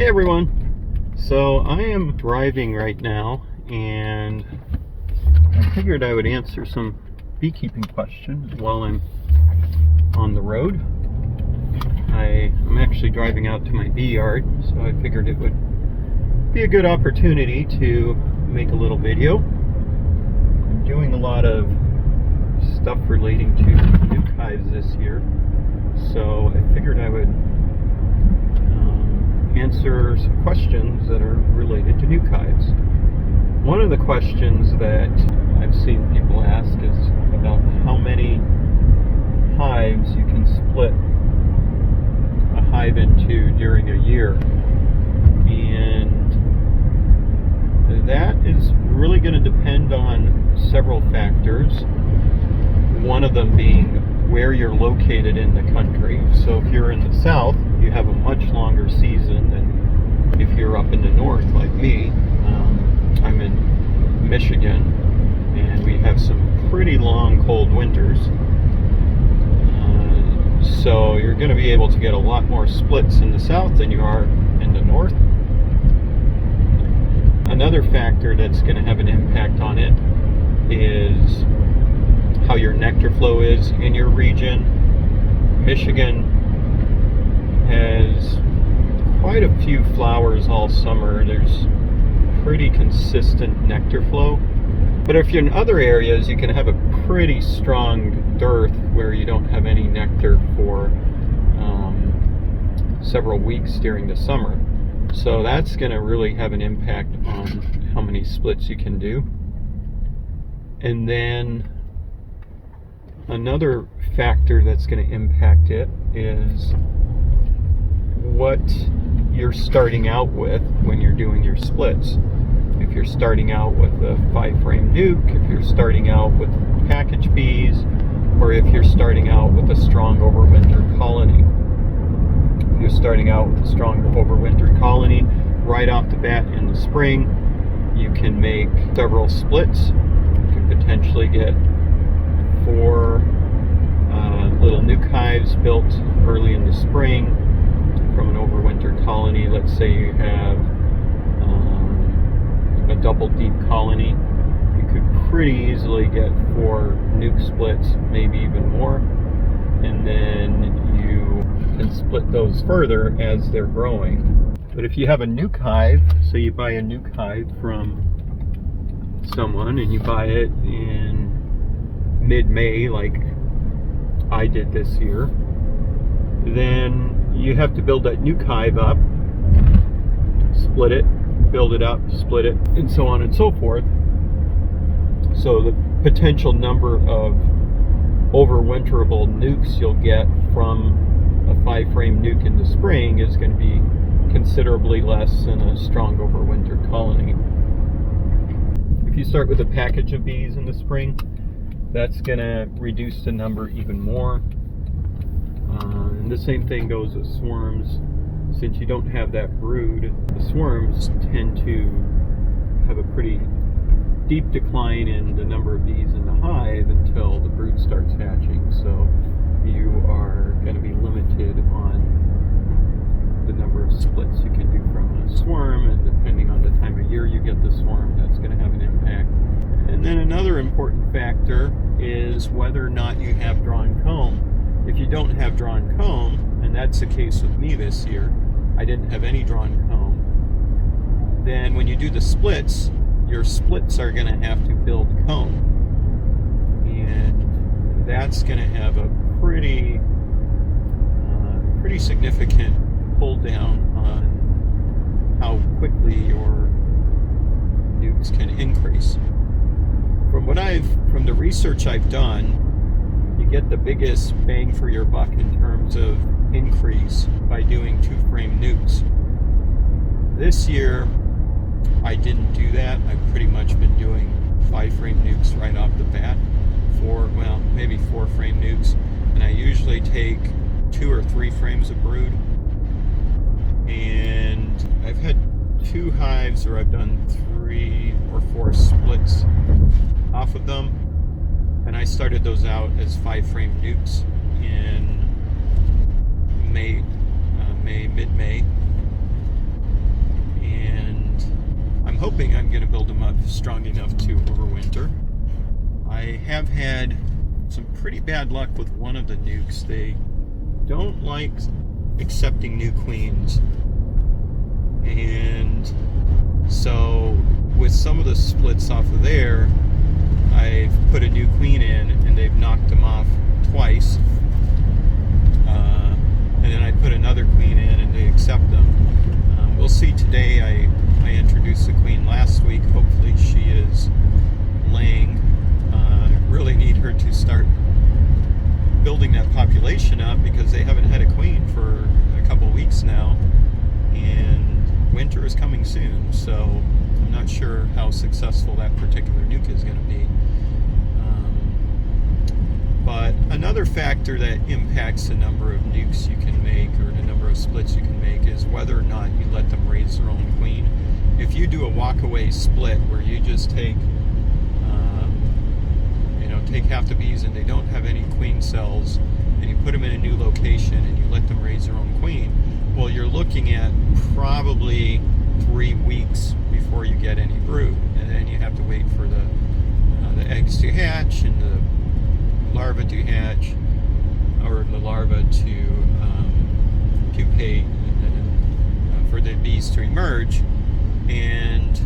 Hey everyone, so I am driving right now and I figured I would answer some beekeeping questions while I'm on the road. I'm actually driving out to my bee yard, so I figured it would be a good opportunity to make a little video. I'm doing a lot of stuff relating to nuke hives this year, so I figured I would answer some questions that are related to nuke hives. One of the questions that I've seen people ask is about how many hives you can split a hive into during a year. And that is really going to depend on several factors. One of them being where you're located in the country. So if you're in the south, you have a much longer season than if you're up in the north like me. I'm in Michigan and we have some pretty long cold winters. So you're going to be able to get a lot more splits in the south than you are in the north. Another factor that's going to have an impact on it is how your nectar flow is in your region. Michigan has quite a few flowers all summer. There's pretty consistent nectar flow. But if you're in other areas, you can have a pretty strong dearth where you don't have any nectar for several weeks during the summer. So that's going to really have an impact on how many splits you can do. And then another factor that's going to impact it is what you're starting out with when you're doing your splits. If you're starting out with a 5-frame nuke, if you're starting out with package bees, or if you're starting out with a strong overwintered colony. If you're starting out with a strong overwintered colony, right off the bat in the spring, you can make several splits. You can potentially get 4 little nuke hives built early in the spring from an overwintered colony. Let's say you have a double deep colony. You could pretty easily get 4 nuke splits, maybe even more, and then you can split those further as they're growing. But if you have a nuke hive, so you buy a nuke hive from someone and you buy it in mid-May like I did this year, then you have to build that nuke hive up, split it, build it up, split it, and so on and so forth. So the potential number of overwinterable nukes you'll get from a 5-frame nuke in the spring is going to be considerably less than a strong overwintered colony. If you start with a package of bees in the spring, that's going to reduce the number even more. And the same thing goes with swarms. Since you don't have that brood, the swarms tend to have a pretty deep decline in the number of bees in the hive until the brood starts hatching. So you are going to be limited on the number of splits you can do from a swarm, and depending on the time of year you get the swarm, that's going to have an impact. And then another important factor is whether or not you have drawn comb. If you don't have drawn comb, and that's the case with me this year, I didn't have any drawn comb, then when you do the splits, your splits are going to have to build comb. And that's going to have a pretty significant pull down on how quickly your nukes can increase. From the research I've done, you get the biggest bang for your buck in terms of increase by doing 2-frame nukes. This year, I didn't do that. I've pretty much been doing 5-frame nukes right off the bat. Maybe 4-frame nukes. And I usually take 2 or 3 frames of brood. And I've had 2 hives where I've done 3 or 4 splits off of them, and I started those out as 5-frame nukes in mid-May, hoping I'm going to build them up strong enough to overwinter. I have had some pretty bad luck with one of the nukes. They don't like accepting new queens, and so with some of the splits off of there, I've put a new queen in and they've knocked them off twice, and then I put another queen in and they accept them. We'll see today. I introduced the queen last week. Hopefully she is laying. Really need her to start building that population up because they haven't had a queen for a couple weeks now, and winter is coming soon, so I'm not sure how successful that particular nuke is going to be. But another factor that impacts the number of nukes you can make or the number of splits you can make is whether or not you let them raise their own queen. If you do a walk-away split where you just take half the bees and they don't have any queen cells, and you put them in a new location and you let them raise their own queen, well, you're looking at probably 3 weeks before you get any brood, and then you have to wait for the eggs to hatch and the larva to hatch, or the larva to pupate, and then for the bees to emerge, and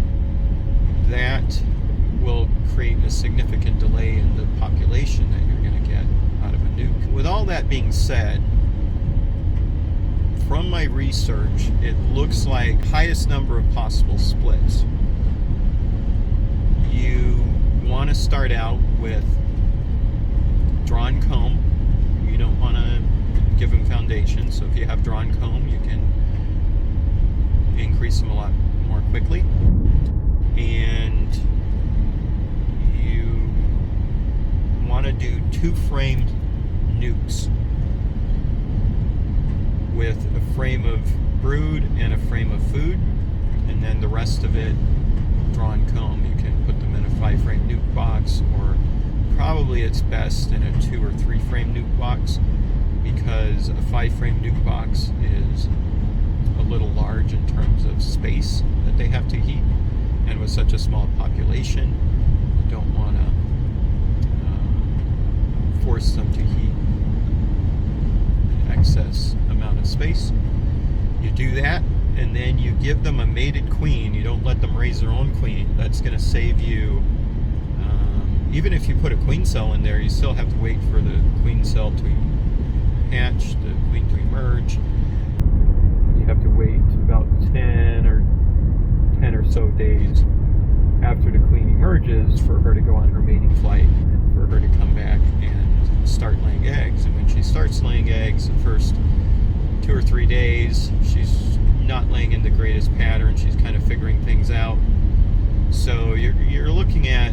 that will create a significant delay in the population that you're going to get out of a nuke. With all that being said, from my research, it looks like highest number of possible splits. You want to start out with drawn comb. You don't want to give them foundation, so if you have drawn comb, you can increase them a lot more quickly. And you want to do 2 framed nukes with a frame of brood and a frame of food, and then the rest of it drawn comb. You can put them in a 5-frame nuke box, or probably it's best in a 2 or 3 frame nuke box, because a 5-frame nuke box is a little large in terms of space that they have to heat, and with such a small population, you don't want to force them to heat an excess amount of space. You do that, and then you give them a mated queen. You don't let them raise their own queen. That's going to save you, even if you put a queen cell in there, you still have to wait for the queen cell to hatch, the queen to emerge. You have to wait about 10 or so days after the queen emerges for her to go on her mating flight, and for her to come back and start laying eggs. And when she starts laying eggs, the first 2 or 3 days, she's not laying in the greatest pattern. She's kind of figuring things out. So you're looking at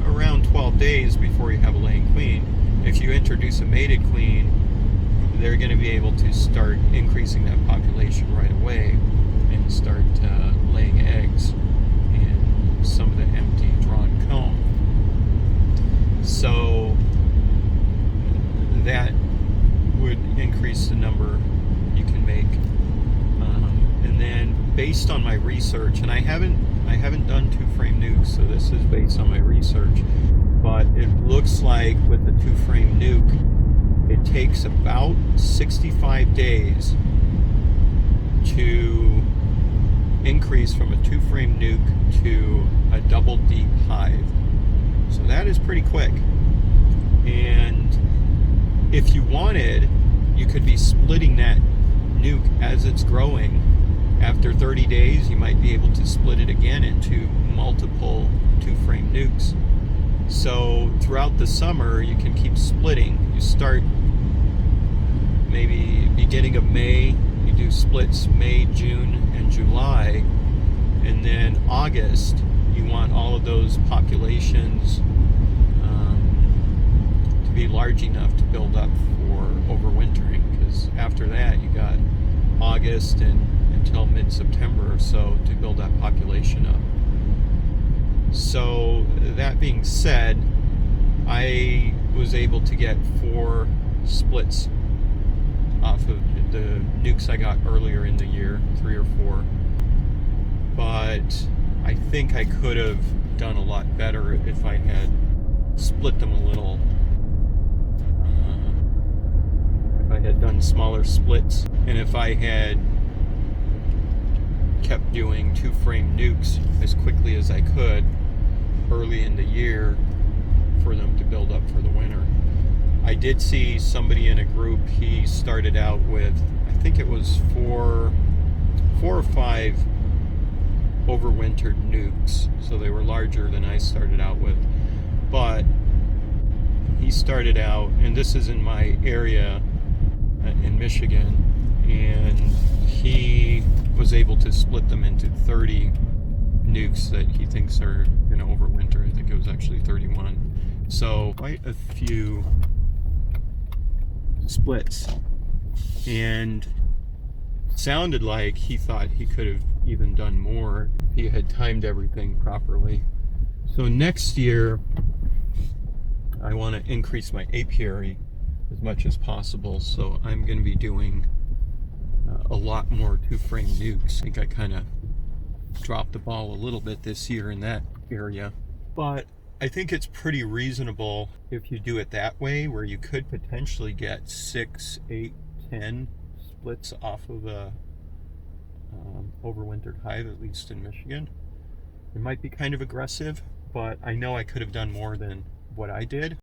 around 12 days before you have a laying queen. If you introduce a mated queen, they're going to be able to start increasing that population right away and start laying eggs in some of the empty drawn comb. So that would increase the number you can make. And then based on my research, and I haven't done 2-frame nukes, so this is based on my research, but it looks like with the 2-frame nuke, it takes about 65 days to increase from a 2-frame nuke to a double deep hive. So that is pretty quick. And if you wanted, you could be splitting that nuke as it's growing. After 30 days, you might be able to split it again into multiple 2-frame nukes. So throughout the summer, you can keep splitting. You start maybe beginning of May, you do splits May, June, and July. And then August, you want all of those populations to be large enough to build up for overwintering, because after that, you got August and until mid-September or so to build that population up. So that being said, I was able to get 4 splits off of the nukes I got earlier in the year, 3 or 4. But I think I could have done a lot better if I had split them a little. If I had done smaller splits, and if I had kept doing 2-frame nukes as quickly as I could early in the year for them to build up for the winter. I did see somebody in a group, he started out with, I think it was four or five overwintered nukes, so they were larger than I started out with. But he started out, and this is in my area in Michigan, and he was able to split them into 30 nukes that he thinks are going to overwinter. I think it was actually 31. So quite a few splits, and sounded like he thought he could have even done more if he had timed everything properly. So next year I want to increase my apiary as much as possible, so I'm going to be doing a lot more 2-frame nukes. I think I kind of dropped the ball a little bit this year in that area, but I think it's pretty reasonable if you do it that way, where you could potentially get 6, 8, 10 splits off of a overwintered hive, at least in Michigan. It might be kind of aggressive, but I know I could have done more than what I did.